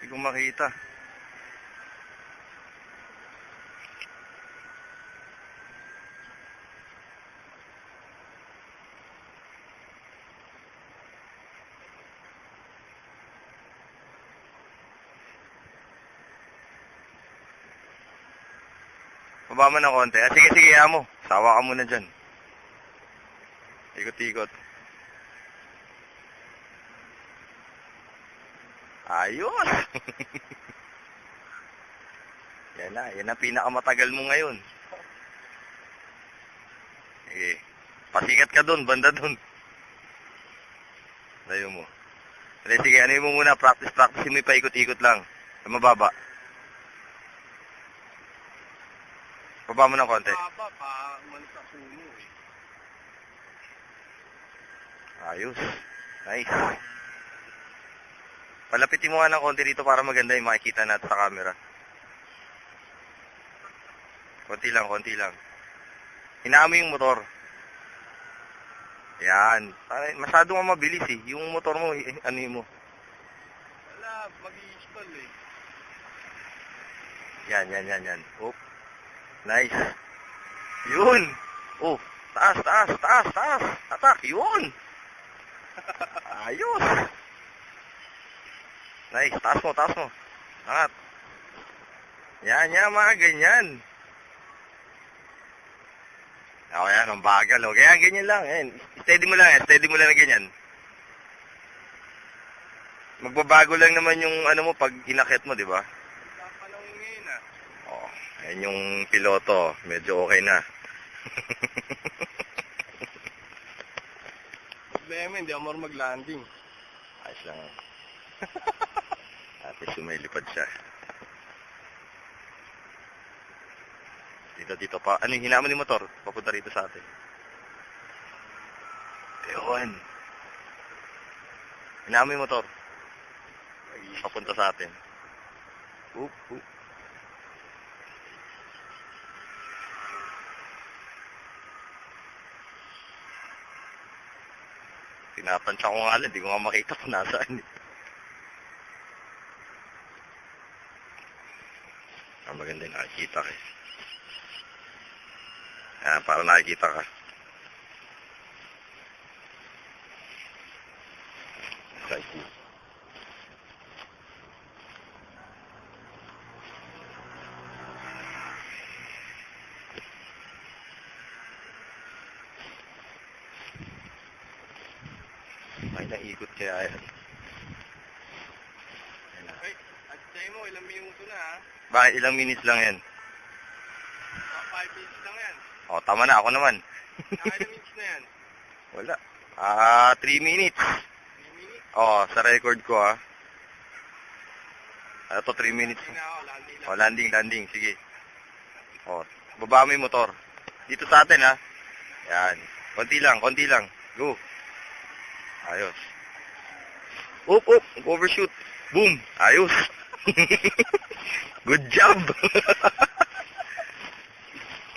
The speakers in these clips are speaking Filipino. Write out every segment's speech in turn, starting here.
Hindi ko makita. Baba mo ng konti. Sige, sige, amo. Sawa ka muna dyan. Ikot-ikot. Ayos! Yan na pinakamatagal mo ngayon. Sige. Pasikat ka dun, banda dun. Layo mo. Sige, ano mo muna, practice mo paikot-ikot lang. Sa mababa. Baba mo ng konti. Baba pa, umalis sa puno eh. Ayos. Nice. Palapitin mo nga ng konti dito para maganda yung makikita natin sa camera. Konti lang, konti lang. Hinaan mo yung motor. Yan. Masyado nga mabilis eh. Yung motor mo, ano mo. Wala, mag-i-stall eh. Yan. Oop. Nice. Yun. Oh, taas. Atak, yun. Ayos. Nice, taas mo. Angat. Yan, mga ganyan. O, yan, ang bagal. O, kaya ganyan lang. Yan. Steady mo lang na ganyan. Magbabago lang naman yung ano mo pag inakit mo, di ba? Panahon ngayon ah. O, yan yung piloto. Medyo okay na. Problema, hindi ako marunong mag-landing. Ayos lang. Ate, sumilipad siya. Dito pa. Ano yung hinamon ni motor? Papunta rito sa atin. Ayun. Hinamon yung motor. Papunta sa atin. Oop. Tinapansya ko nga lang. Hindi ko nga makita kung nasaan. Maganda yung nakikita ka. Ayan, para nakikita ka. Exciting. May naikot kaya yan. Ay, at tayo mo, ilang minuto na ha? Bakit ilang minutes lang yan? 5 minutes lang yan. O, tama na. Ako naman. Ilang minutes na yan? Wala. 3 minutes. 3 minutes? O, sa record ko Ito 3 minutes. Hindi na ako, landing lang. O, landing. Sige. O, baba mo yung motor. Dito sa atin Yan. Konti lang. Go. Ayos. Oop. Overshoot. Boom. Ayos. Good job.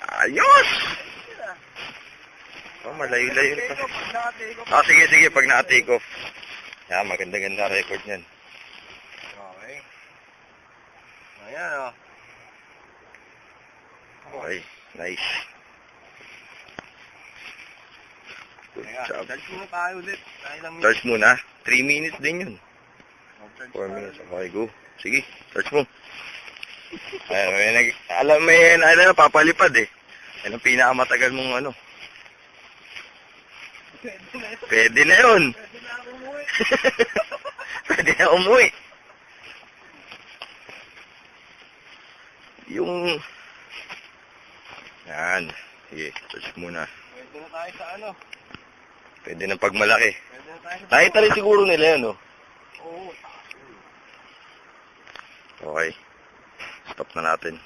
Ayos. Oh, malayo-layo pa. Sige. Pag na-take off. Yan, maganda-ganda record niyan. Okay. Ayan Okay. Nice. Good job. Charge muna tayo ulit. Charge muna. 3 minutes din yun. 4 minutes. Okay, go. Sige, charge mo. Alam, papalipad eh. Yan ang pinakamatagal mong ano. Pwede na yun. Pwede na umuwi. Yung... Yan. Sige, charge muna. Pwede na tayo sa ano. Pwede na pagmalaki. Pwede na tayo sa... Nakita rin siguro nila yan, Oo. Okay. Stop na natin.